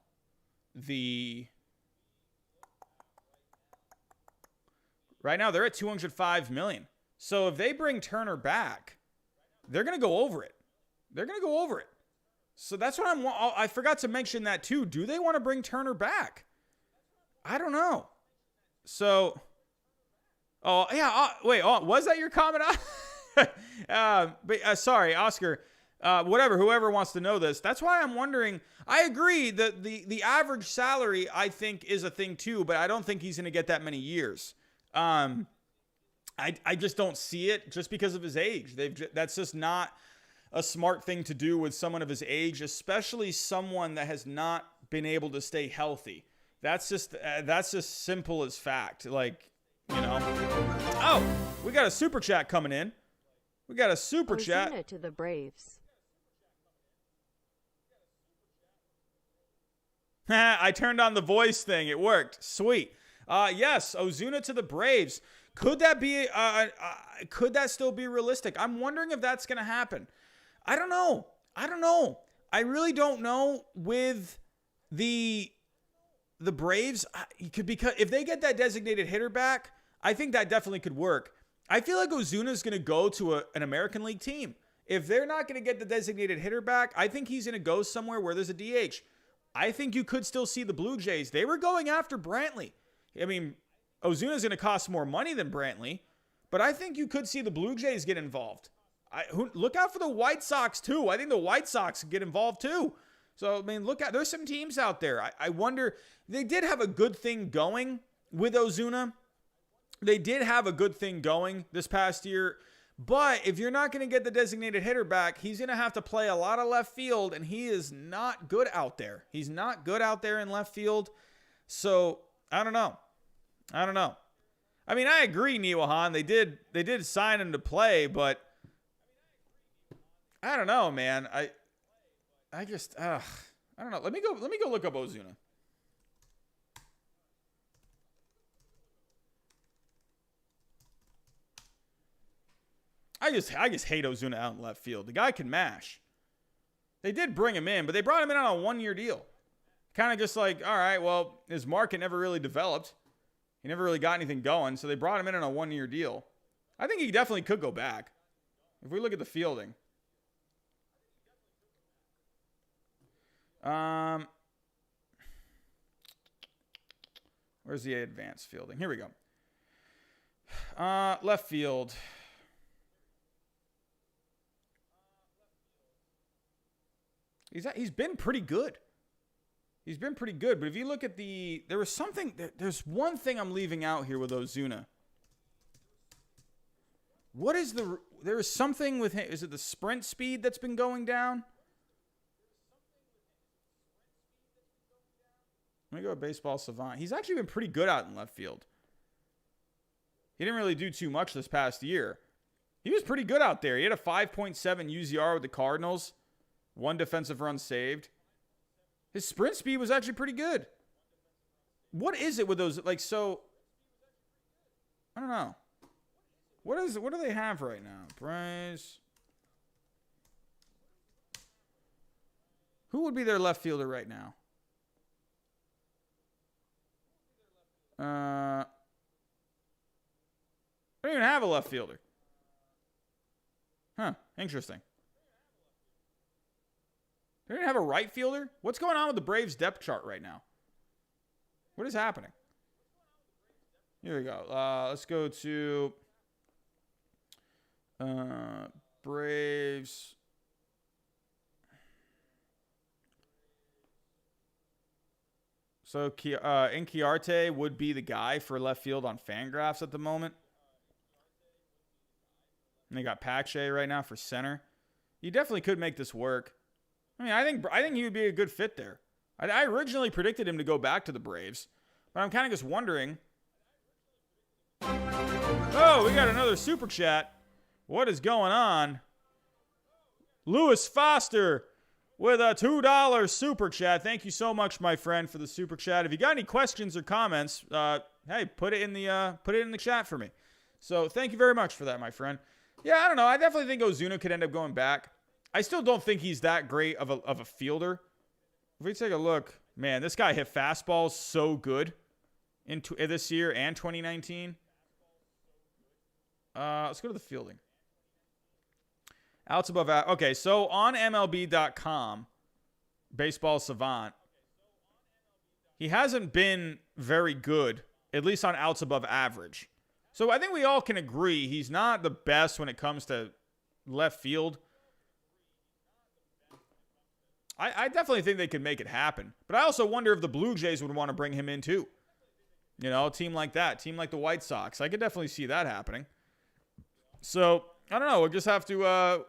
right now they're at $205 million. So if they bring Turner back, they're going to go over it. They're going to go over it. So that's what I forgot to mention that too. Do they want to bring Turner back? I don't know. So, wait, was that your comment? Sorry, Oscar. Whoever wants to know this. That's why I'm wondering. I agree that the average salary, I think, is a thing too, but I don't think he's going to get that many years. I just don't see it just because of his age. That's just not a smart thing to do with someone of his age, especially someone that has not been able to stay healthy. That's just simple as fact. Like, you know. Oh, we got a super chat coming in. We got a super chat to the Braves. I turned on the voice thing. It worked. Sweet. Yes, Ozuna to the Braves. Could that be? Could that still be realistic? I'm wondering if that's going to happen. I don't know. I really don't know with the Braves. Because if they get that designated hitter back, I think that definitely could work. I feel like Ozuna is going to go to an American League team. If they're not going to get the designated hitter back, I think he's going to go somewhere where there's a DH. I think you could still see the Blue Jays. They were going after Brantley. I mean, Ozuna's going to cost more money than Brantley, but I think you could see the Blue Jays get involved. Look out for the White Sox, too. I think the White Sox get involved, too. So, I mean, there's some teams out there. I wonder, they did have a good thing going with Ozuna. They did have a good thing going this past year. But if you're not going to get the designated hitter back, he's going to have to play a lot of left field, and he is not good out there. He's not good out there in left field. So, I don't know. I mean, I agree, Niwahan. They did sign him to play, but I don't know, man. I don't know. Let me go look up Ozuna. I just hate Ozuna out in left field. The guy can mash. They did bring him in, but they brought him in on a 1-year deal. Kind of just like, all right, well, his market never really developed. He never really got anything going, so they brought him in on a 1-year deal. I think he definitely could go back. If we look at the fielding. Where's the advanced fielding? Here we go. Left field. He's been pretty good. But if you look at there's one thing I'm leaving out here with Ozuna. There is something with him. Is it the sprint speed that's been going down? Let me go to Baseball Savant. He's actually been pretty good out in left field. He didn't really do too much this past year. He was pretty good out there. He had a 5.7 UZR with the Cardinals. 1 defensive run saved. His sprint speed was actually pretty good. What is it with those? I don't know. What do they have right now? Bryce. Who would be their left fielder right now? I don't even have a left fielder. Huh, interesting. They don't even have a right fielder? What's going on with the Braves depth chart right now? What is happening? Here we go. Let's go to Braves. So Inciarte would be the guy for left field on Fangraphs at the moment. And they got Pache right now for center. You definitely could make this work. I mean, I think he would be a good fit there. I originally predicted him to go back to the Braves, but I'm kind of just wondering. Oh, we got another super chat. What is going on? Lewis Foster with a $2 super chat. Thank you so much, my friend, for the super chat. If you got any questions or comments, hey, put it in the chat for me. So thank you very much for that, my friend. Yeah, I don't know. I definitely think Ozuna could end up going back. I still don't think he's that great of a fielder. If we take a look, man, this guy hit fastballs so good in this year and 2019. Let's go to the fielding. Outs above. Okay, so on MLB.com, Baseball Savant, he hasn't been very good, at least on outs above average. So I think we all can agree he's not the best when it comes to left field. I definitely think they could make it happen. But I also wonder if the Blue Jays would want to bring him in too. You know, a team like that. Team like the White Sox. I could definitely see that happening. So, I don't know. We'll just have to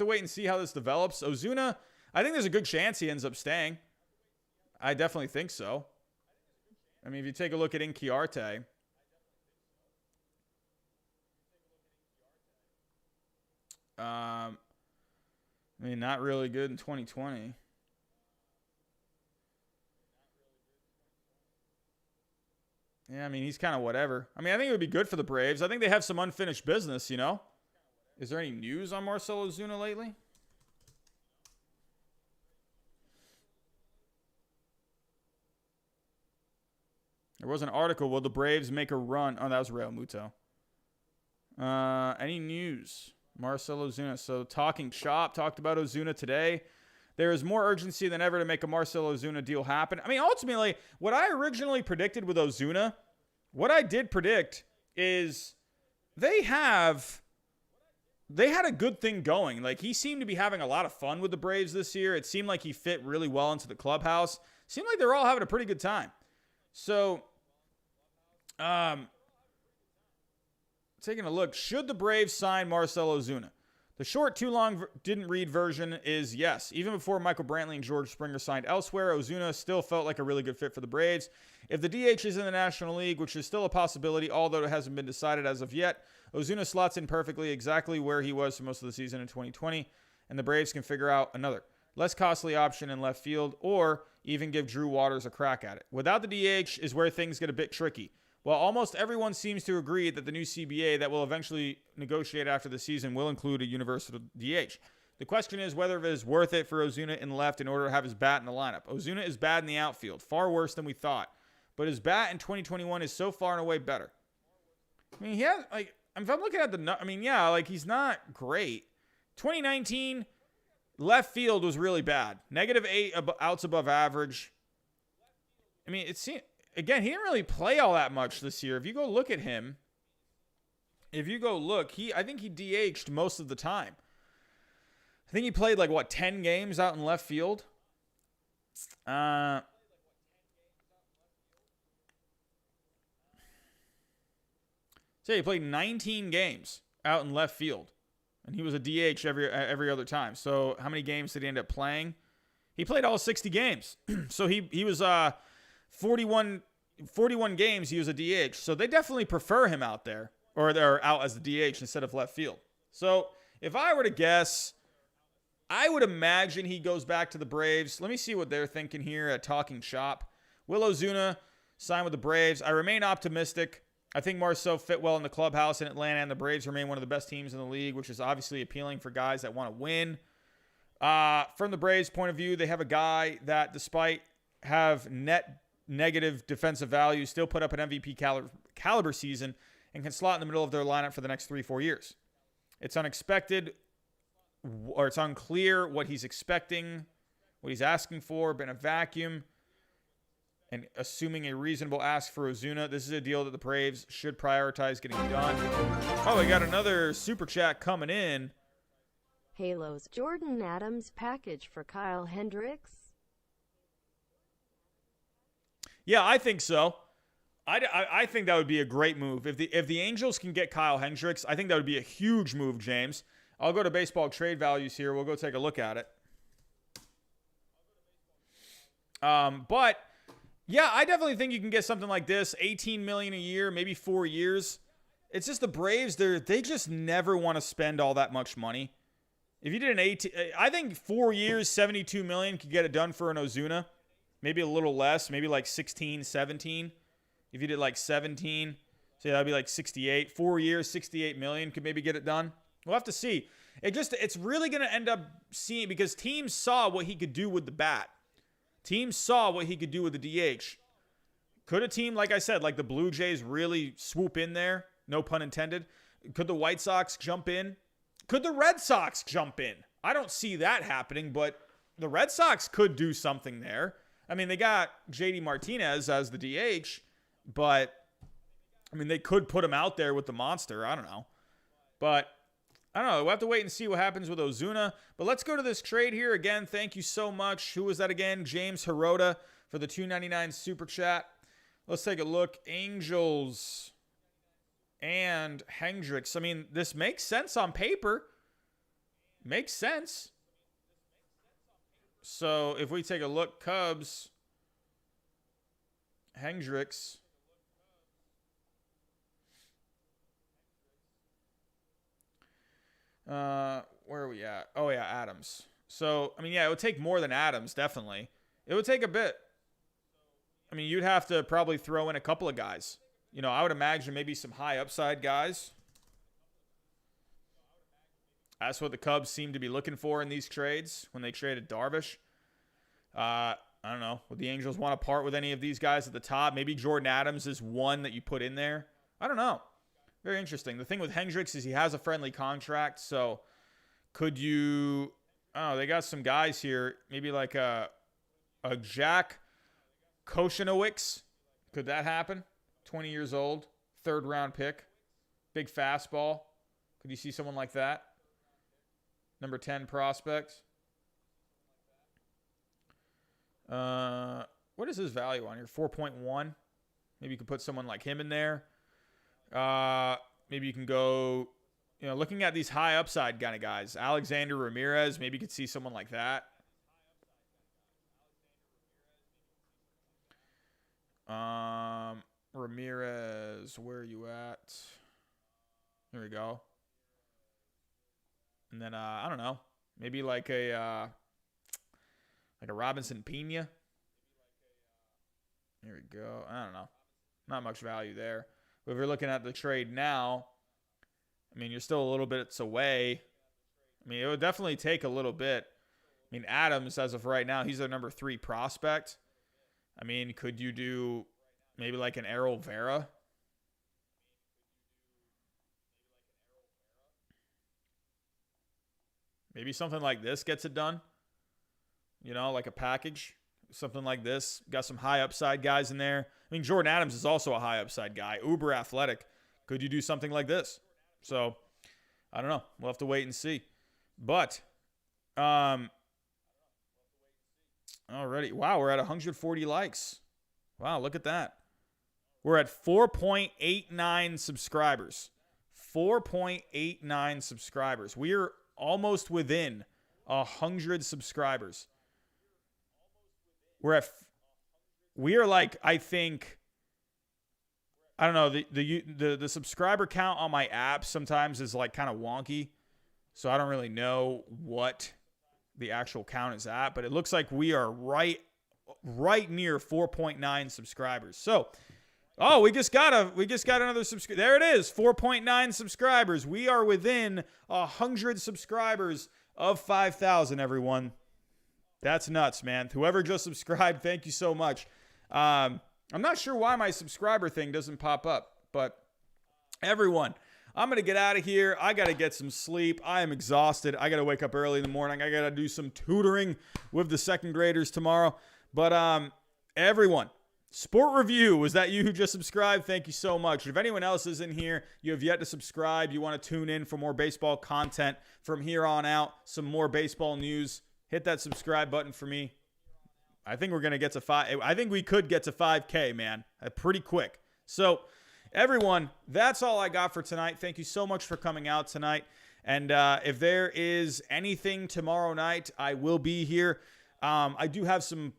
wait and see how this develops. Ozuna, I think there's a good chance he ends up staying. I definitely think so. I mean, if you take a look at Inciarte. I mean, not really good in 2020. Yeah, I mean, he's kind of whatever. I mean, I think it would be good for the Braves. I think they have some unfinished business, you know? Is there any news on Marcell Ozuna lately? There was an article. Will the Braves make a run? Oh, that was Realmuto. Any news? Marcell Ozuna. So, Talking Shop talked about Ozuna today. There is more urgency than ever to make a Marcell Ozuna deal happen. I mean, ultimately, what I originally predicted with Ozuna, what I did predict is they had a good thing going. Like, he seemed to be having a lot of fun with the Braves this year. It seemed like he fit really well into the clubhouse. It seemed like they're all having a pretty good time. So, taking a look, should the Braves sign Marcell Ozuna? The short, too long, didn't read version is yes. Even before Michael Brantley and George Springer signed elsewhere, Ozuna still felt like a really good fit for the Braves. If the DH is in the National League, which is still a possibility, although it hasn't been decided as of yet, Ozuna slots in perfectly exactly where he was for most of the season in 2020, and the Braves can figure out another, less costly option in left field, or even give Drew Waters a crack at it. Without the DH is where things get a bit tricky. While almost everyone seems to agree that the new CBA that will eventually negotiate after the season will include a universal DH. The question is whether it is worth it for Ozuna in left in order to have his bat in the lineup. Ozuna is bad in the outfield, far worse than we thought. But his bat in 2021 is so far and away better. I mean, he has, like, if I'm looking at he's not great. 2019, left field was really bad. -8 outs above average. I mean, it seemed... Again, he didn't really play all that much this year. If you go look at him, I think he DH'd most of the time. I think he played 10 games out in left field. So he played 19 games out in left field, and he was a DH every other time. So how many games did he end up playing? He played all 60 games. So he was 41 games, he was a DH. So they definitely prefer him out there, or they're out as the DH instead of left field. So if I were to guess, I would imagine he goes back to the Braves. Let me see what they're thinking here at Talking Shop. Will Ozuna sign with the Braves? I remain optimistic. I think Marcell fit well in the clubhouse in Atlanta, and the Braves remain one of the best teams in the league, which is obviously appealing for guys that want to win. From the Braves' point of view, they have a guy that, despite have net negative defensive value, still put up an MVP caliber season, and can slot in the middle of their lineup for the next 3-4 years. It's unexpected, or it's unclear what he's expecting, what he's asking for, been a vacuum, and assuming a reasonable ask for Ozuna. This is a deal that the Braves should prioritize getting done. Oh, we got another super chat coming in. Halo's Jordan Adams package for Kyle Hendricks. Yeah, I think so. I think that would be a great move. If the Angels can get Kyle Hendricks, I think that would be a huge move, James. I'll go to baseball trade values here. We'll go take a look at it. But yeah, I definitely think you can get something like this, $18 million a year, maybe 4 years. It's just the Braves, they just never want to spend all that much money. If you did I think 4 years, $72 million could get it done for an Ozuna. Maybe a little less, maybe like 16, 17. If you did like 17, so that'd be like 68. 4 years, $68 million could maybe get it done. We'll have to see. It's really going to end up seeing, because teams saw what he could do with the bat. Teams saw what he could do with the DH. Could a team, like I said, like the Blue Jays really swoop in there? No pun intended. Could the White Sox jump in? Could the Red Sox jump in? I don't see that happening, but the Red Sox could do something there. I mean, they got JD Martinez as the DH, but, I mean, they could put him out there with the monster. I don't know. But, I don't know. We'll have to wait and see what happens with Ozuna. But let's go to this trade here. Again, thank you so much. Who was that again? James Hirota for the $2.99 Super Chat. Let's take a look. Angels and Hendricks. I mean, this makes sense on paper. Makes sense. So, if we take a look, Cubs, Hendricks. Where are we at? Oh, yeah, Adams. So, I mean, yeah, it would take more than Adams, definitely. It would take a bit. I mean, you'd have to probably throw in a couple of guys. You know, I would imagine maybe some high upside guys. That's what the Cubs seem to be looking for in these trades when they traded Darvish. I don't know. Would the Angels want to part with any of these guys at the top? Maybe Jordan Adams is one that you put in there. I don't know. Very interesting. The thing with Hendricks is he has a friendly contract, so could you... Oh, they got some guys here. Maybe like a Jack Koshinowicz. Could that happen? 20 years old. 3rd-round pick. Big fastball. Could you see someone like that? Number 10 prospect. What is his value on here? 4.1. Maybe you could put someone like him in there. Maybe you can go, you know, looking at these high upside kind of guys. Alexander Ramirez, maybe you could see someone like that. Ramirez, where are you at? There we go. And then, I don't know, maybe like a Robinson Pena. Here we go. I don't know. Not much value there. But if you're looking at the trade now, I mean, you're still a little bit away. I mean, it would definitely take a little bit. I mean, Adams, as of right now, he's their number 3 prospect. I mean, could you do maybe like an Errol Vera? Maybe something like this gets it done. You know, like a package. Something like this. Got some high upside guys in there. I mean, Jordan Adams is also a high upside guy. Uber athletic. Could you do something like this? So, I don't know. We'll have to wait and see. But, alrighty. Wow, we're at 140 likes. Wow, look at that. We're at 4.89 subscribers. 4.89 subscribers. We are almost within 100 subscribers. We are like, I think, I don't know, the subscriber count on my app sometimes is like kind of wonky. So I don't really know what the actual count is at, but it looks like we are right near 4.9 subscribers. So, oh, we just got another subscriber. There it is, 4.9 subscribers. We are within 100 subscribers of 5,000, everyone. That's nuts, man. Whoever just subscribed, thank you so much. I'm not sure why my subscriber thing doesn't pop up, but everyone, I'm going to get out of here. I got to get some sleep. I am exhausted. I got to wake up early in the morning. I got to do some tutoring with the second graders tomorrow. But everyone, Sport Review, was that you who just subscribed? Thank you so much. If anyone else is in here, you have yet to subscribe, you want to tune in for more baseball content from here on out, some more baseball news, hit that subscribe button for me. I think we're going to get to I think we could get to 5K, man, pretty quick. So, everyone, that's all I got for tonight. Thank you so much for coming out tonight. And if there is anything tomorrow night, I will be here. I do have some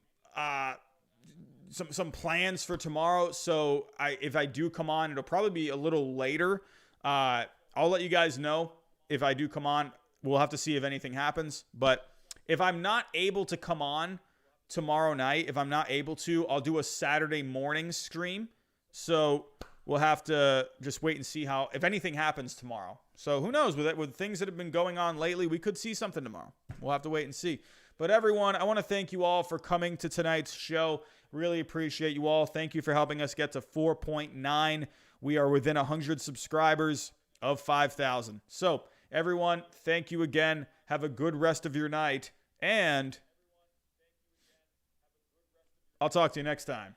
plans for tomorrow. So if I do come on, it'll probably be a little later. I'll let you guys know if I do come on. We'll have to see if anything happens. But if I'm not able to come on tomorrow night, I'll do a Saturday morning stream. So we'll have to just wait and see if anything happens tomorrow. So who knows, with things that have been going on lately, we could see something tomorrow. We'll have to wait and see. But everyone, I want to thank you all for coming to tonight's show. Really appreciate you all. Thank you for helping us get to 4.9. We are within 100 subscribers of 5,000. So everyone, thank you again. Have a good rest of your night. And I'll talk to you next time.